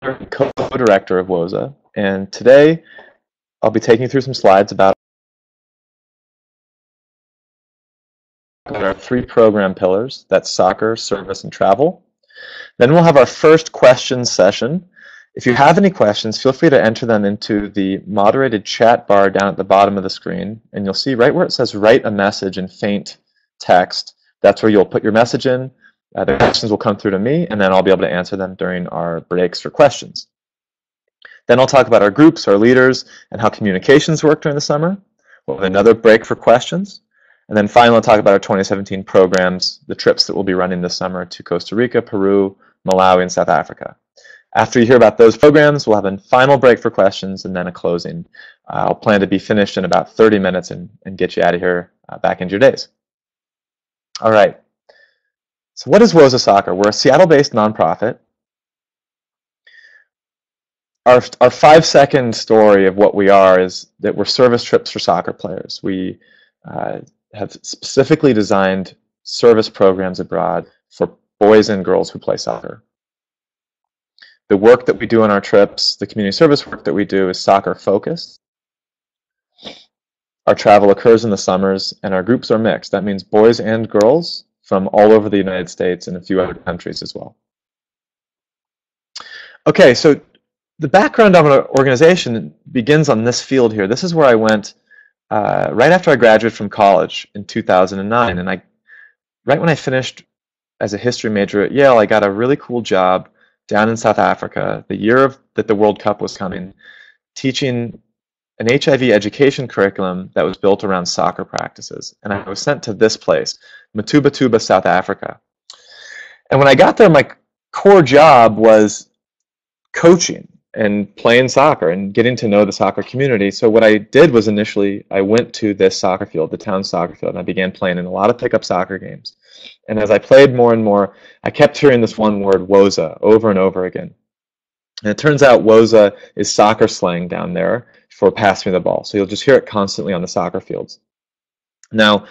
co-director of Woza, and today I'll be taking you through some slides about our 3 program pillars. That's soccer, service, and travel. Then we'll have our first questions session. If you have any questions, feel free to enter them into the moderated chat bar down at the bottom of the screen, and you'll see right where it says write a message in faint text. That's where you'll put your message in. The questions will come through to me, and then I'll be able to answer them during our breaks for questions. Then I'll talk about our groups, our leaders, and how communications work during the summer. We'll have another break for questions. And then finally, I'll talk about our 2017 programs, the trips that we'll be running this summer to Costa Rica, Peru, Malawi, and South Africa. After you hear about those programs, we'll have a final break for questions and then a closing. I'll plan to be finished in about 30 minutes and get you out of here back into your days. All right. So what is Woza Soccer? We're a Seattle-based nonprofit. Our 5-second story of what we are is that we're service trips for soccer players. We have specifically designed service programs abroad for boys and girls who play soccer. The work that we do on our trips, the community service work that we do, is soccer focused. Our travel occurs in the summers, and our groups are mixed. That means boys and girls from all over the United States and a few other countries as well. Okay, so the background of our organization begins on this field here. This is where I went right after I graduated from college in 2009. And right when I finished as a history major at Yale, I got a really cool job down in South Africa, the year that the World Cup was coming, teaching an HIV education curriculum that was built around soccer practices. And I was sent to this place, Matubatuba, South Africa. And when I got there, my core job was coaching and playing soccer and getting to know the soccer community. So what I did was initially I went to this soccer field, the town soccer field, and I began playing in a lot of pickup soccer games. And as I played more and more, I kept hearing this one word, Woza, over and over again. And it turns out Woza is soccer slang down there for pass me the ball. So you'll just hear it constantly on the soccer fields. Now,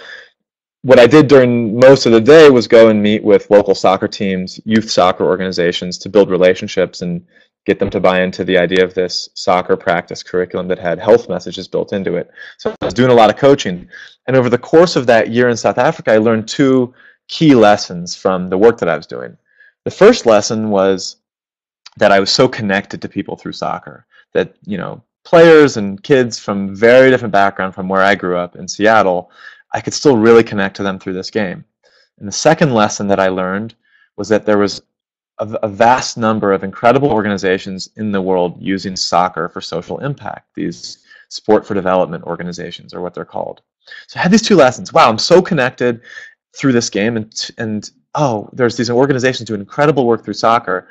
what I did during most of the day was go and meet with local soccer teams, youth soccer organizations to build relationships and get them to buy into the idea of this soccer practice curriculum that had health messages built into it. So I was doing a lot of coaching. And over the course of that year in South Africa, I learned 2 key lessons from the work that I was doing. The first lesson was that I was so connected to people through soccer, that, you know, players and kids from very different backgrounds from where I grew up in Seattle, I could still really connect to them through this game. And the second lesson that I learned was that there was a vast number of incredible organizations in the world using soccer for social impact. These sport for development organizations are what they're called. So I had these 2 lessons. Wow, I'm so connected through this game, and oh, there's these organizations doing incredible work through soccer.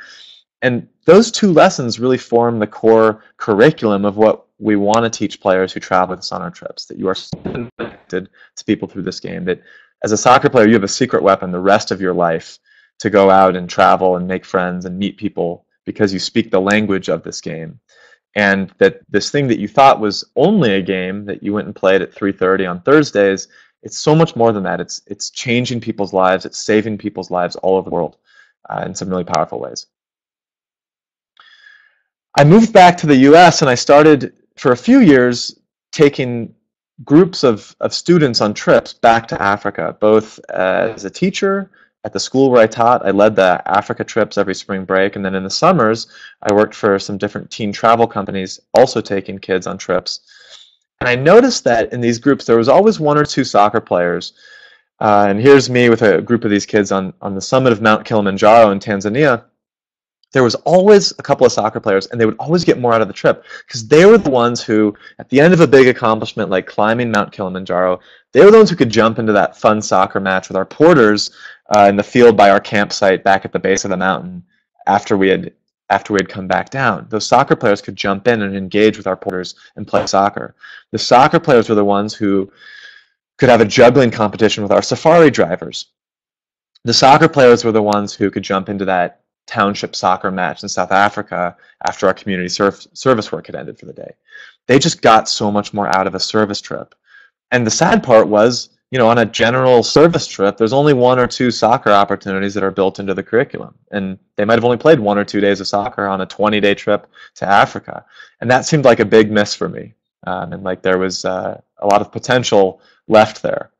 And those 2 lessons really form the core curriculum of what we want to teach players who travel with us on our trips, that you are so connected to people through this game, that as a soccer player, you have a secret weapon the rest of your life to go out and travel and make friends and meet people because you speak the language of this game. And that this thing that you thought was only a game that you went and played at 3:30 on Thursdays, it's so much more than that. It's changing people's lives. It's saving people's lives all over the world in some really powerful ways. I moved back to the US and I started for a few years taking groups of students on trips back to Africa, both as a teacher at the school where I taught. I led the Africa trips every spring break, and then in the summers I worked for some different teen travel companies also taking kids on trips. And I noticed that in these groups there was always 1 or 2 soccer players. And here's me with a group of these kids on the summit of Mount Kilimanjaro in Tanzania. There was always a couple of soccer players, and they would always get more out of the trip because they were the ones who, at the end of a big accomplishment like climbing Mount Kilimanjaro, they were the ones who could jump into that fun soccer match with our porters in the field by our campsite back at the base of the mountain after we had come back down. Those soccer players could jump in and engage with our porters and play soccer. The soccer players were the ones who could have a juggling competition with our safari drivers. The soccer players were the ones who could jump into that township soccer match in South Africa after our community service work had ended for the day. They just got so much more out of a service trip. And the sad part was on a general service trip, there's only 1 or 2 soccer opportunities that are built into the curriculum. And they might have only played 1 or 2 days of soccer on a 20-day trip to Africa. And that seemed like a big miss for me. And like there was a lot of potential left there.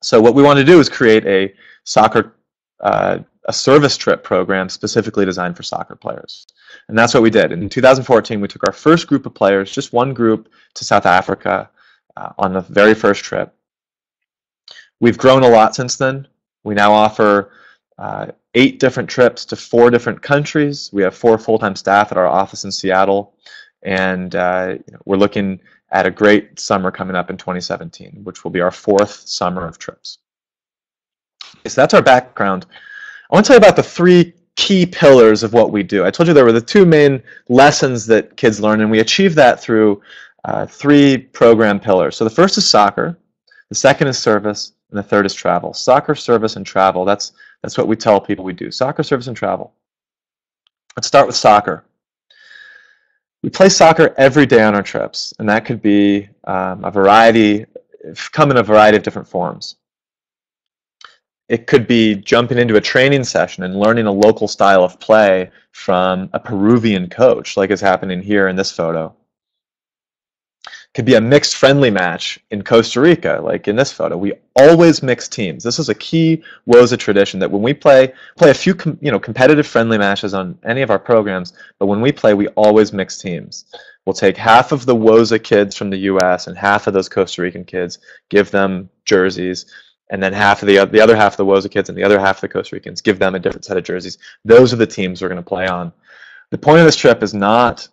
So what we want to do is create a soccer, a service trip program specifically designed for soccer players. And that's what we did. In 2014, we took our first group of players, just one group, to South Africa on the very first trip. We've grown a lot since then. We now offer 8 different trips to 4 different countries. We have 4 full-time staff at our office in Seattle, and we're looking at a great summer coming up in 2017, which will be our 4th summer of trips. Okay, so that's our background. I want to tell you about the 3 key pillars of what we do. I told you there were the 2 main lessons that kids learn, and we achieve that through 3 program pillars. So the first is soccer, the second is service, and the third is travel. Soccer, service, and travel. That's what we tell people we do. Soccer, service, and travel. Let's start with soccer. We play soccer every day on our trips, and that could be come in a variety of different forms. It could be jumping into a training session and learning a local style of play from a Peruvian coach, like is happening here in this photo. Could be a mixed friendly match in Costa Rica, like in this photo. We always mix teams. This is a key Woza tradition that when we play a few competitive friendly matches on any of our programs, but when we play, we always mix teams. We'll take half of the Woza kids from the US and half of those Costa Rican kids, give them jerseys, and then half of the other half of the Woza kids and the other half of the Costa Ricans, give them a different set of jerseys. Those are the teams we're going to play on. The point of this trip is not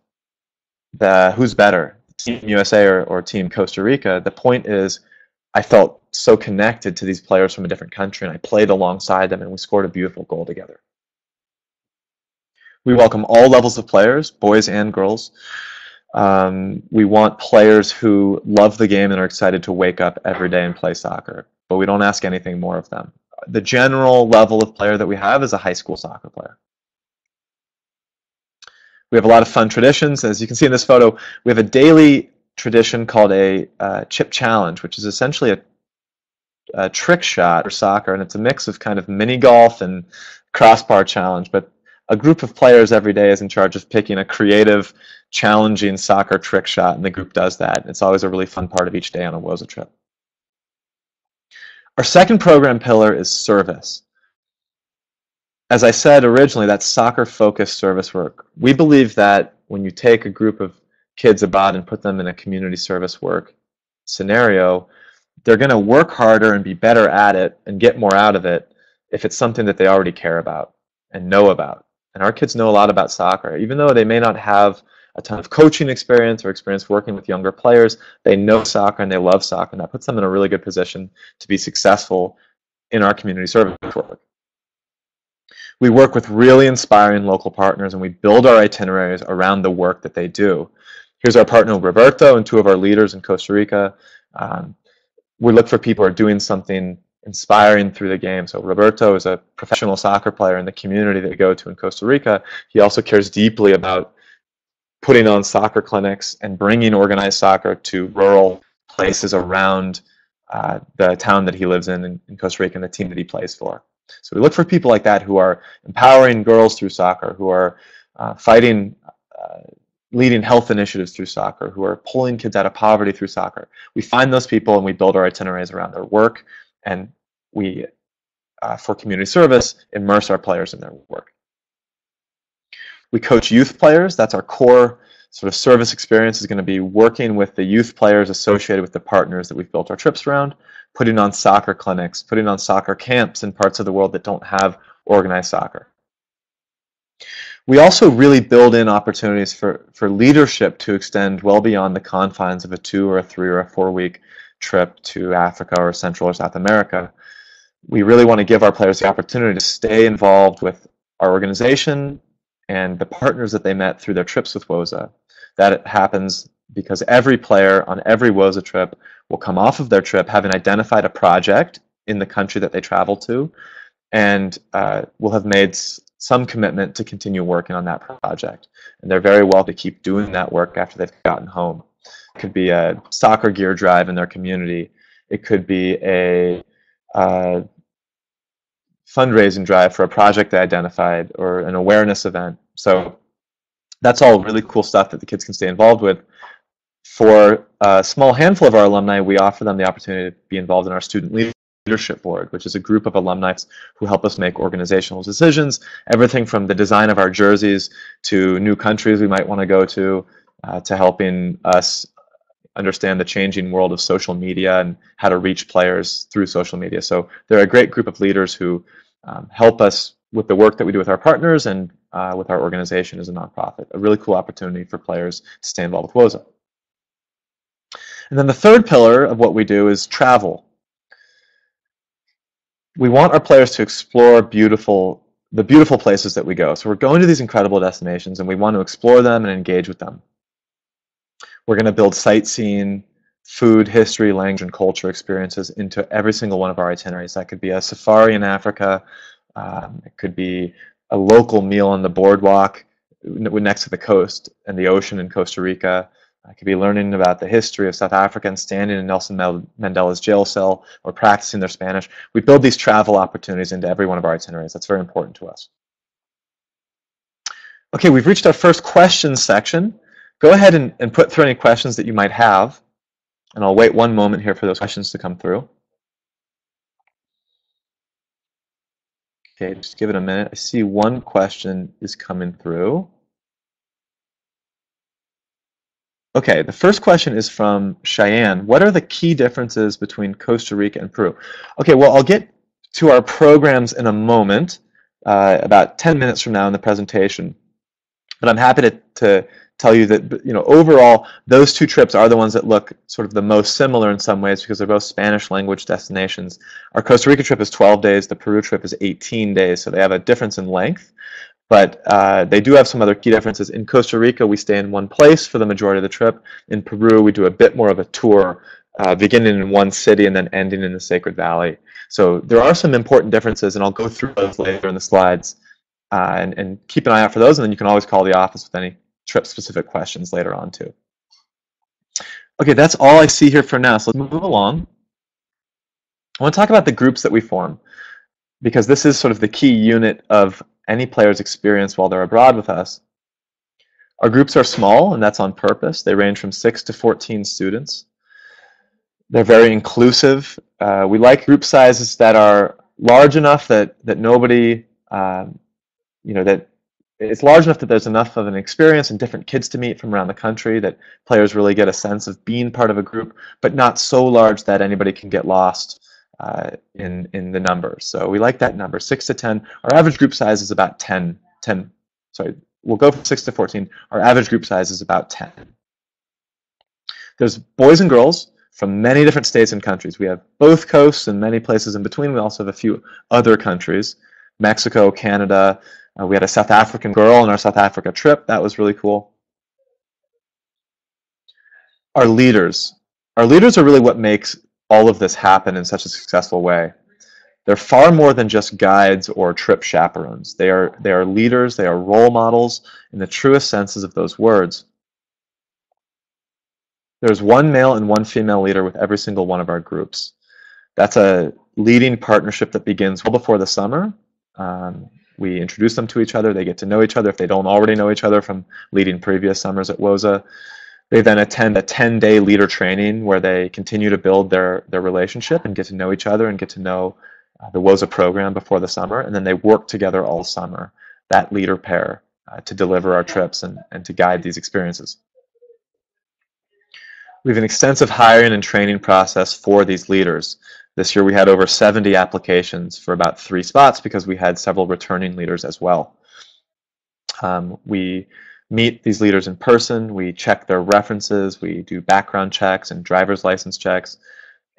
who's better, Team USA or Team Costa Rica. The point is I felt so connected to these players from a different country, and I played alongside them, and we scored a beautiful goal together. We welcome all levels of players, boys and girls. We want players who love the game and are excited to wake up every day and play soccer, but we don't ask anything more of them. The general level of player that we have is a high school soccer player. We have a lot of fun traditions. As you can see in this photo, we have a daily tradition called a chip challenge, which is essentially a trick shot for soccer, and it's a mix of kind of mini golf and crossbar challenge, but a group of players every day is in charge of picking a creative, challenging soccer trick shot, and the group does that. It's always a really fun part of each day on a Woza trip. Our second program pillar is service. As I said originally, that's soccer-focused service work. We believe that when you take a group of kids abroad and put them in a community service work scenario, they're going to work harder and be better at it and get more out of it if it's something that they already care about and know about. And our kids know a lot about soccer. Even though they may not have a ton of coaching experience or experience working with younger players, they know soccer and they love soccer, and that puts them in a really good position to be successful in our community service work. We work with really inspiring local partners, and we build our itineraries around the work that they do. Here's our partner Roberto and 2 of our leaders in Costa Rica. We look for people who are doing something inspiring through the game. So Roberto is a professional soccer player in the community that we go to in Costa Rica. He also cares deeply about putting on soccer clinics and bringing organized soccer to rural places around the town that he lives in Costa Rica and the team that he plays for. So we look for people like that who are empowering girls through soccer, who are leading health initiatives through soccer, who are pulling kids out of poverty through soccer. We find those people and we build our itineraries around their work, and we, for community service, immerse our players in their work. We coach youth players. That's our core sort of service experience, is going to be working with the youth players associated with the partners that we've built our trips around, putting on soccer clinics, putting on soccer camps in parts of the world that don't have organized soccer. We also really build in opportunities for leadership to extend well beyond the confines of a 2 or a 3 or a 4-week trip to Africa or Central or South America. We really want to give our players the opportunity to stay involved with our organization and the partners that they met through their trips with Woza. That happens because every player on every Woza trip will come off of their trip having identified a project in the country that they travel to, and will have made some commitment to continue working on that project. And they're very welcome to keep doing that work after they've gotten home. It could be a soccer gear drive in their community. It could be a uh, fundraising drive for a project they identified or an awareness event. So that's all really cool stuff that the kids can stay involved with. For a small handful of our alumni, we offer them the opportunity to be involved in our student leadership board, which is a group of alumni who help us make organizational decisions, everything from the design of our jerseys to new countries we might want to go to helping us understand the changing world of social media and how to reach players through social media. So they're a great group of leaders who help us with the work that we do with our partners and with our organization as a nonprofit. A really cool opportunity for players to stay involved with Woza. And then the third pillar of what we do is travel. We want our players to explore the beautiful places that we go. So we're going to these incredible destinations and we want to explore them and engage with them. We're going to build sightseeing, food, history, language, and culture experiences into every single one of our itineraries. That could be a safari in Africa. It could be a local meal on the boardwalk next to the coast and the ocean in Costa Rica. It could be learning about the history of South Africa and standing in Nelson Mandela's jail cell or practicing their Spanish. We build these travel opportunities into every one of our itineraries. That's very important to us. Okay, we've reached our first questions section. Go ahead and put through any questions that you might have, and I'll wait one moment here for those questions to come through. Okay, just give it a minute. I see one question is coming through. Okay, the first question is from Cheyenne. What are the key differences between Costa Rica and Peru? Okay, well, I'll get to our programs in a moment, about 10 minutes from now in the presentation. But I'm happy to tell you that, overall, those two trips are the ones that look sort of the most similar in some ways because they're both Spanish language destinations. Our Costa Rica trip is 12 days, the Peru trip is 18 days, so they have a difference in length. But they do have some other key differences. In Costa Rica, we stay in one place for the majority of the trip. In Peru, we do a bit more of a tour, beginning in one city and then ending in the Sacred Valley. So there are some important differences, and I'll go through those later in the slides. And keep an eye out for those, and then you can always call the office with any trip-specific questions later on, too. Okay, that's all I see here for now, so let's move along. I want to talk about the groups that we form, because this is sort of the key unit of any player's experience while they're abroad with us. Our groups are small, and that's on purpose. They range from 6 to 14 students. They're very inclusive. We like group sizes that are large enough that nobody, that it's large enough that there's enough of an experience and different kids to meet from around the country that players really get a sense of being part of a group, but not so large that anybody can get lost in the numbers. So we like that number, 6 to 10. Our average group size is about 10. Sorry, we'll go from 6 to 14. Our average group size is about 10. There's boys and girls from many different states and countries. We have both coasts and many places in between. We also have a few other countries, Mexico, Canada. We had a South African girl on our South Africa trip. That was really cool. Our leaders are really what makes all of this happen in such a successful way. They're far more than just guides or trip chaperones. They are leaders, they are role models in the truest senses of those words. There's one male and one female leader with every single one of our groups. That's a leading partnership that begins well before the summer. We introduce them to each other. They get to know each other if they don't already know each other from leading previous summers at Woza. They then attend a 10-day leader training where they continue to build their relationship and get to know each other and get to know the Woza program before the summer. And then they work together all summer, that leader pair, to deliver our trips and to guide these experiences. We have an extensive hiring and training process for these leaders. This year we had over 70 applications for about 3 spots because we had several returning leaders as well. We meet these leaders in person, we check their references, we do background checks and driver's license checks,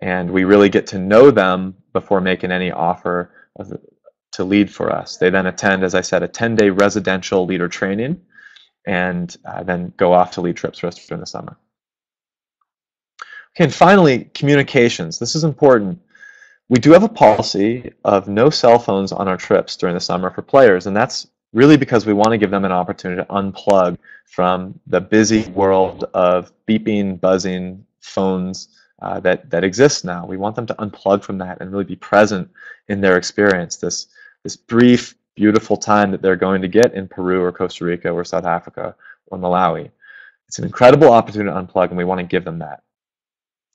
and we really get to know them before making any offer to lead for us. They then attend, as I said, a 10-day residential leader training and then go off to lead trips for us during the summer. Okay, and finally, communications. This is important. We do have a policy of no cell phones on our trips during the summer for players, and that's really because we want to give them an opportunity to unplug from the busy world of beeping, buzzing phones that exists now. We want them to unplug from that and really be present in their experience, this brief, beautiful time that they're going to get in Peru or Costa Rica or South Africa or Malawi. It's an incredible opportunity to unplug, and we want to give them that.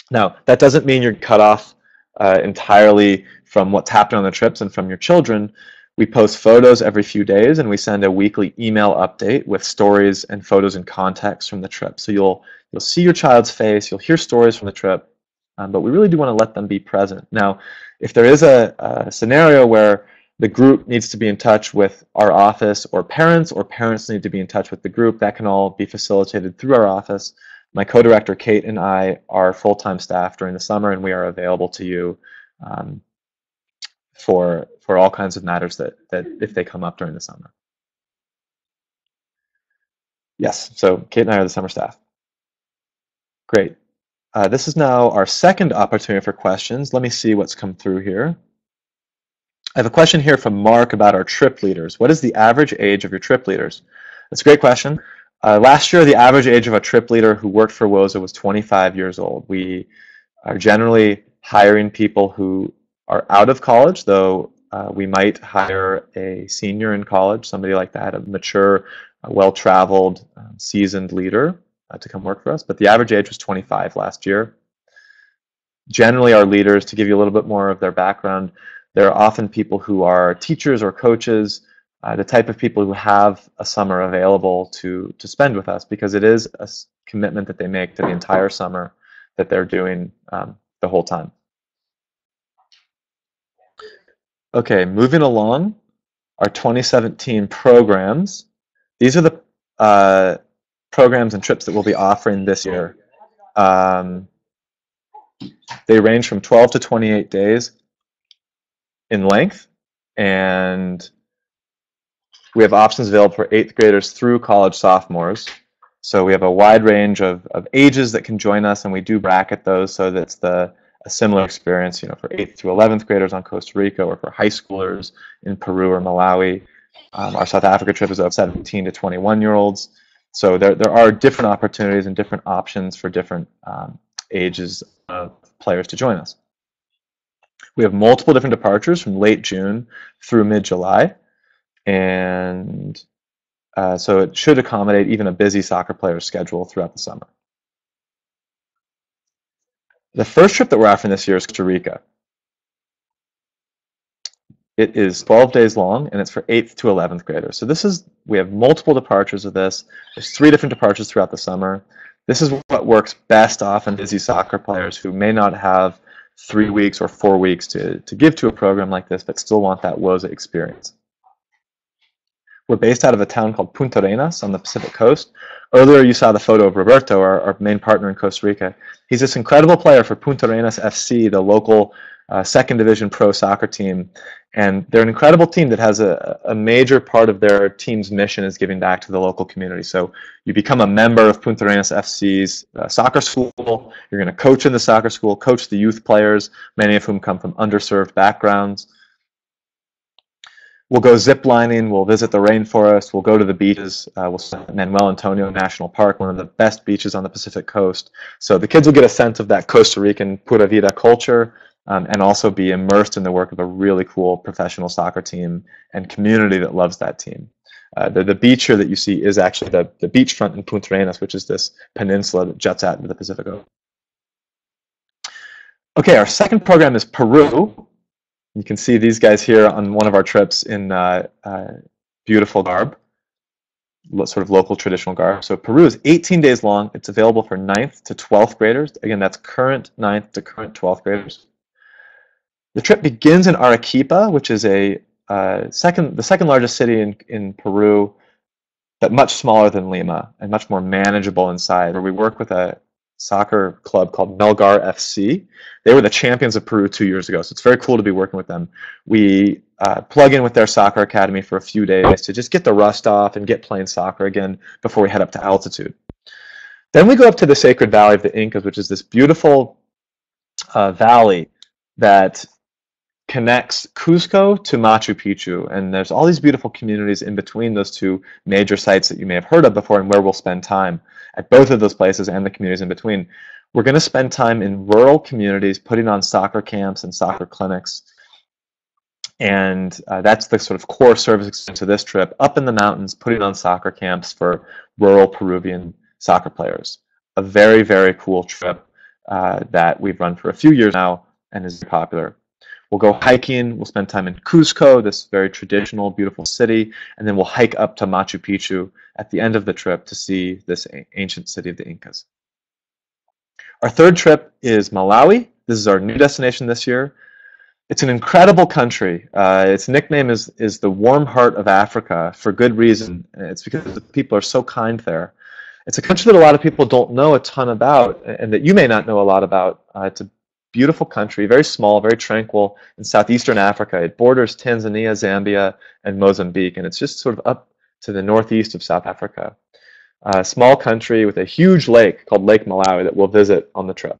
Now, that doesn't mean you're cut off entirely from what's happening on the trips and from your children. We post photos every few days, and we send a weekly email update with stories and photos and context from the trip. So you'll see your child's face, you'll hear stories from the trip, but we really do want to let them be present. Now, if there is a scenario where the group needs to be in touch with our office, or parents need to be in touch with the group, that can all be facilitated through our office. My co-director Kate and I are full-time staff during the summer, and we are available to you for all kinds of matters that if they come up during the summer. Yes, so Kate and I are the summer staff. Great. This is now our second opportunity for questions. Let me see what's come through here. I have a question here from Mark about our trip leaders. What is the average age of your trip leaders? That's a great question. Last year, the average age of a trip leader who worked for Woza was 25 years old. We are generally hiring people who are out of college, though we might hire a senior in college, somebody like that, a mature, well-traveled, seasoned leader to come work for us. But the average age was 25 last year. Generally, our leaders, to give you a little bit more of their background, they're often people who are teachers or coaches, the type of people who have a summer available to spend with us, because it is a commitment that they make to the entire summer that they're doing the whole time. Okay, moving along, our 2017 programs. These are the programs and trips that we'll be offering this year. They range from 12 to 28 days in length, and we have options available for 8th graders through college sophomores. So we have a wide range of ages that can join us, and we do bracket those so that it's a similar experience, for 8th through 11th graders on Costa Rica, or for high schoolers in Peru or Malawi. Our South Africa trip is of 17 to 21-year-olds. So there are different opportunities and different options for different ages of players to join us. We have multiple different departures from late June through mid-July, and so it should accommodate even a busy soccer player's schedule throughout the summer. The first trip that we're offering this year is Costa Rica. It is 12 days long, and it's for 8th to 11th graders. So we have multiple departures of this. There's 3 different departures throughout the summer. This is what works best often busy soccer players who may not have 3 weeks or 4 weeks to give to a program like this, but still want that Woza experience. We're based out of a town called Punta Arenas on the Pacific coast. Earlier you saw the photo of Roberto, our main partner in Costa Rica. He's this incredible player for Punta Arenas FC, the local 2nd Division pro soccer team. And they're an incredible team that has a major part of their team's mission is giving back to the local community. So you become a member of Punta Arenas FC's soccer school. You're going to coach in the soccer school, coach the youth players, many of whom come from underserved backgrounds. We'll go zip lining, we'll visit the rainforest, we'll go to the beaches, we'll spend at Manuel Antonio National Park, one of the best beaches on the Pacific coast. So the kids will get a sense of that Costa Rican pura vida culture, and also be immersed in the work of a really cool professional soccer team and community that loves that team. The beach here that you see is actually the beachfront in Punta Arenas, which is this peninsula that juts out into the Pacific Ocean. Okay, our second program is Peru. You can see these guys here on one of our trips in beautiful garb, sort of local traditional garb. So Peru is 18 days long. It's available for 9th to 12th graders. Again, that's current 9th to current 12th graders. The trip begins in Arequipa, which is the second largest city in Peru, but much smaller than Lima and much more manageable inside, where we work with a soccer club called Melgar FC. They were the champions of Peru 2 years ago, so it's very cool to be working with them. We plug in with their soccer academy for a few days to just get the rust off and get playing soccer again before we head up to altitude. Then we go up to the Sacred Valley of the Incas, which is this beautiful valley that connects Cusco to Machu Picchu, and there's all these beautiful communities in between those two major sites that you may have heard of before, and where we'll spend time at both of those places and the communities in between. We're going to spend time in rural communities putting on soccer camps and soccer clinics. And that's the sort of core service experience of this trip, up in the mountains, putting on soccer camps for rural Peruvian soccer players. A very, very cool trip that we've run for a few years now and is popular. We'll go hiking, we'll spend time in Cusco, this very traditional, beautiful city, and then we'll hike up to Machu Picchu at the end of the trip to see this ancient city of the Incas. Our third trip is Malawi. This is our new destination this year. It's an incredible country. Its nickname is the warm heart of Africa for good reason. It's because the people are so kind there. It's a country that a lot of people don't know a ton about, and that you may not know a lot about. It's a beautiful country, very small, very tranquil in southeastern Africa. It borders Tanzania, Zambia, and Mozambique, and it's just sort of up to the northeast of South Africa. A small country with a huge lake called Lake Malawi that we'll visit on the trip.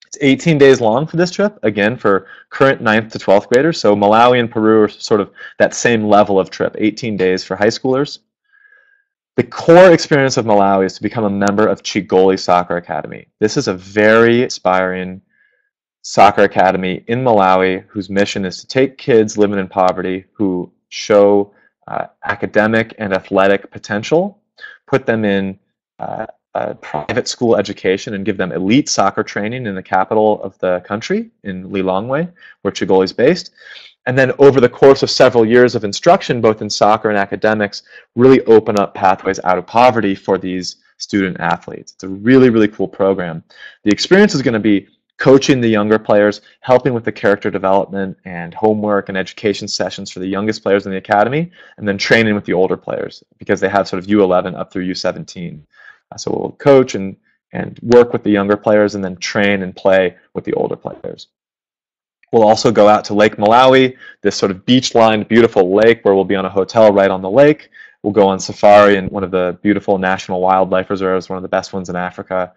It's 18 days long for this trip, again, for current 9th to 12th graders. So Malawi and Peru are sort of that same level of trip, 18 days for high schoolers. The core experience of Malawi is to become a member of Chigoli Soccer Academy. This is a very inspiring soccer academy in Malawi whose mission is to take kids living in poverty who show academic and athletic potential, put them in private school education and give them elite soccer training in the capital of the country, in Lilongwe, where Chigoli is based. And then over the course of several years of instruction, both in soccer and academics, really open up pathways out of poverty for these student athletes. It's a really, really cool program. The experience is going to be coaching the younger players, helping with the character development and homework and education sessions for the youngest players in the academy, and then training with the older players because they have sort of U11 up through U17. So we'll coach and work with the younger players and then train and play with the older players. We'll also go out to Lake Malawi, this sort of beach-lined, beautiful lake where we'll be on a hotel right on the lake. We'll go on safari in one of the beautiful national wildlife reserves, one of the best ones in Africa.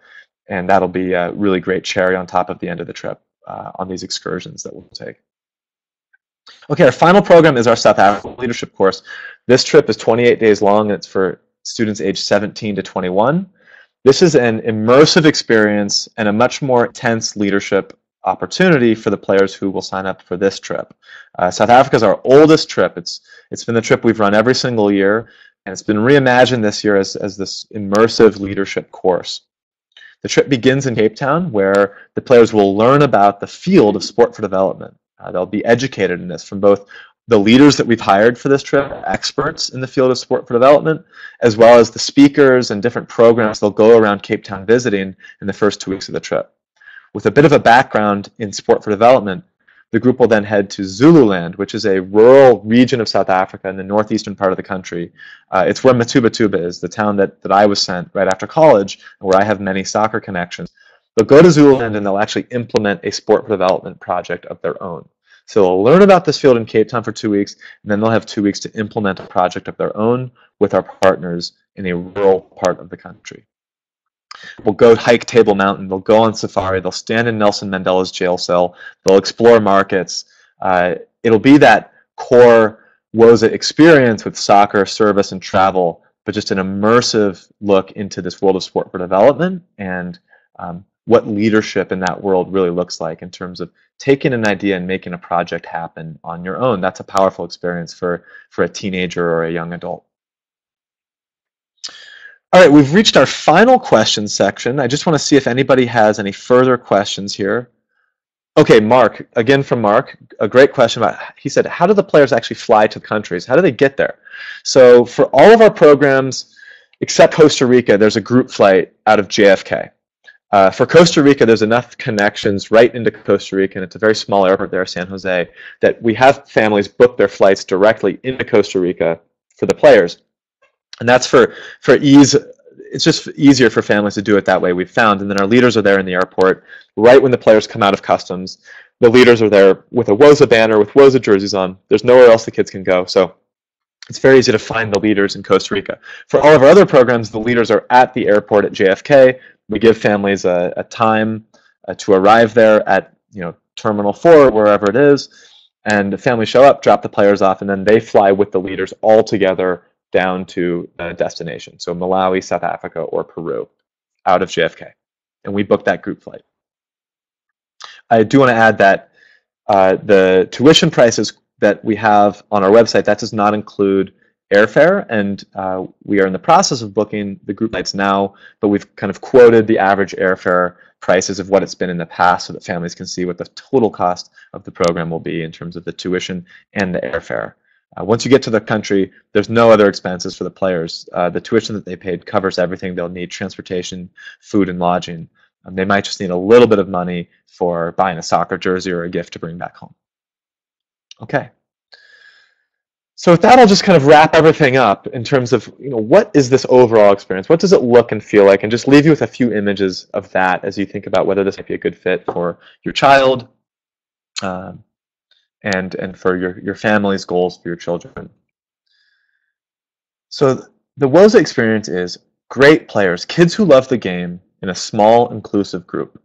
And that'll be a really great cherry on top of the end of the trip on these excursions that we'll take. Okay, our final program is our South Africa leadership course. This trip is 28 days long, and it's for students aged 17 to 21. This is an immersive experience and a much more intense leadership opportunity for the players who will sign up for this trip. South Africa is our oldest trip. It's been the trip we've run every single year, and it's been reimagined this year as this immersive leadership course. The trip begins in Cape Town, where the players will learn about the field of sport for development. They'll be educated in this from both the leaders that we've hired for this trip, experts in the field of sport for development, as well as the speakers and different programs they'll go around Cape Town visiting in the first 2 weeks of the trip. With a bit of a background in sport for development, the group will then head to Zululand, which is a rural region of South Africa in the northeastern part of the country. It's where Matuba is, the town that I was sent right after college, and where I have many soccer connections. They'll go to Zululand and they'll actually implement a sport for development project of their own. So they'll learn about this field in Cape Town for 2 weeks, and then they'll have 2 weeks to implement a project of their own with our partners in a rural part of the country. We'll go hike Table Mountain, they'll go on safari, they'll stand in Nelson Mandela's jail cell, they'll explore markets. It'll be that core Woza experience with soccer, service, and travel, but just an immersive look into this world of sport for development and what leadership in that world really looks like in terms of taking an idea and making a project happen on your own. That's a powerful experience for a teenager or a young adult. All right, we've reached our final question section. I just want to see if anybody has any further questions here. Okay, Mark, again from Mark, a great question about, he said, how do the players actually fly to countries? How do they get there? So for all of our programs, except Costa Rica, there's a group flight out of JFK. For Costa Rica, there's enough connections right into Costa Rica, and it's a very small airport there, San Jose, that we have families book their flights directly into Costa Rica for the players. And that's for ease. It's just easier for families to do it that way, we've found. And then our leaders are there in the airport right when the players come out of customs. The leaders are there with a Woza banner, with Woza jerseys on. There's nowhere else the kids can go. So it's very easy to find the leaders in Costa Rica. For all of our other programs, the leaders are at the airport at JFK. We give families a time to arrive there at Terminal 4, wherever it is. And the families show up, drop the players off, and then they fly with the leaders all together down to a destination, so Malawi, South Africa, or Peru, out of JFK. and we book that group flight. I do want to add that the tuition prices that we have on our website, that does not include airfare, and we are in the process of booking the group flights now, but we've kind of quoted the average airfare prices of what it's been in the past so that families can see what the total cost of the program will be in terms of the tuition and the airfare. Once you get to the country, there's no other expenses for the players. The tuition that they paid covers everything they'll need: transportation, food, and lodging. They might just need a little bit of money for buying a soccer jersey or a gift to bring back home. Okay. So with that, I'll just kind of wrap everything up in terms of, what is this overall experience? What does it look and feel like? And just leave you with a few images of that as you think about whether this might be a good fit for your child, and for your family's goals for your children. So the Woza experience is great players, kids who love the game in a small, inclusive group,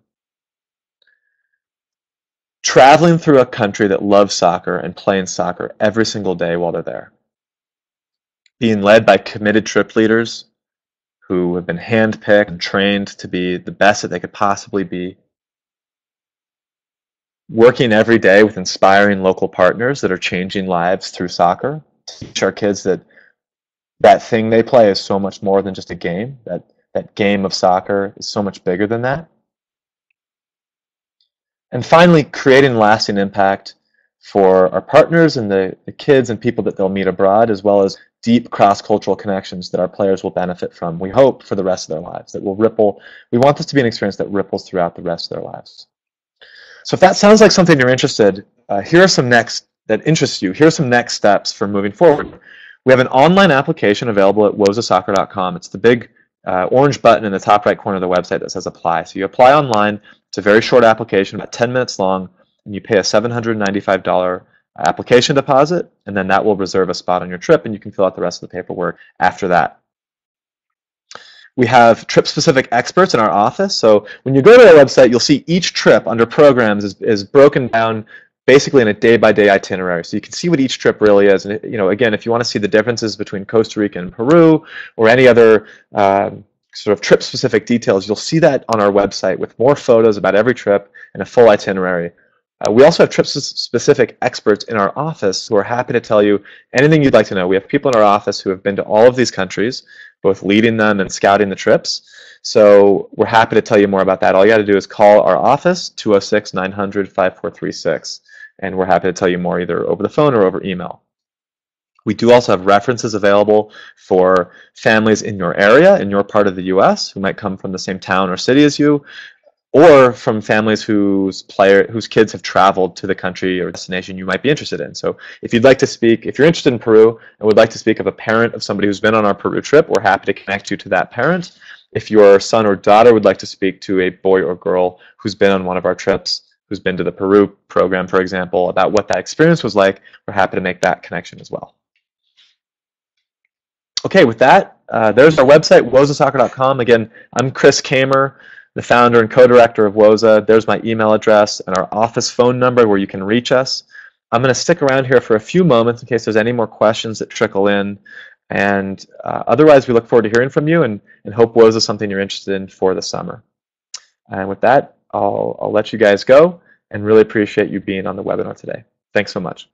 traveling through a country that loves soccer and playing soccer every single day while they're there, being led by committed trip leaders who have been handpicked and trained to be the best that they could possibly be, working every day with inspiring local partners that are changing lives through soccer, to teach our kids that that thing they play is so much more than just a game, that game of soccer is so much bigger than that. And finally, creating lasting impact for our partners and the kids and people that they'll meet abroad, as well as deep cross-cultural connections that our players will benefit from, we hope, for the rest of their lives, that will ripple. We want this to be an experience that ripples throughout the rest of their lives. So if that sounds like something you're interested, here are some next steps for moving forward. We have an online application available at wozasoccer.com. It's the big orange button in the top right corner of the website that says apply. So you apply online. It's a very short application, about 10 minutes long, and you pay a $795 application deposit, and then that will reserve a spot on your trip, and you can fill out the rest of the paperwork after that. We have trip-specific experts in our office. So when you go to our website, you'll see each trip under programs is broken down basically in a day-by-day itinerary. So you can see what each trip really is. And again, if you want to see the differences between Costa Rica and Peru or any other sort of trip-specific details, you'll see that on our website with more photos about every trip and a full itinerary. We also have trip-specific experts in our office who are happy to tell you anything you'd like to know. We have people in our office who have been to all of these countries, both leading them and scouting the trips. So we're happy to tell you more about that. All you got to do is call our office, 206-900-5436, and we're happy to tell you more either over the phone or over email. We do also have references available for families in your area, in your part of the US, who might come from the same town or city as you, or from families whose kids have traveled to the country or destination you might be interested in. So if you'd like to speak, if you're interested in Peru and would like to speak of a parent of somebody who's been on our Peru trip, we're happy to connect you to that parent. If your son or daughter would like to speak to a boy or girl who's been on one of our trips, who's been to the Peru program, for example, about what that experience was like, we're happy to make that connection as well. Okay, with that, there's our website, wozasoccer.com. Again, I'm Chris Kamer, the founder and co-director of Woza. There's my email address and our office phone number where you can reach us. I'm going to stick around here for a few moments in case there's any more questions that trickle in. And otherwise, we look forward to hearing from you and hope Woza is something you're interested in for the summer. And with that, I'll let you guys go and really appreciate you being on the webinar today. Thanks so much.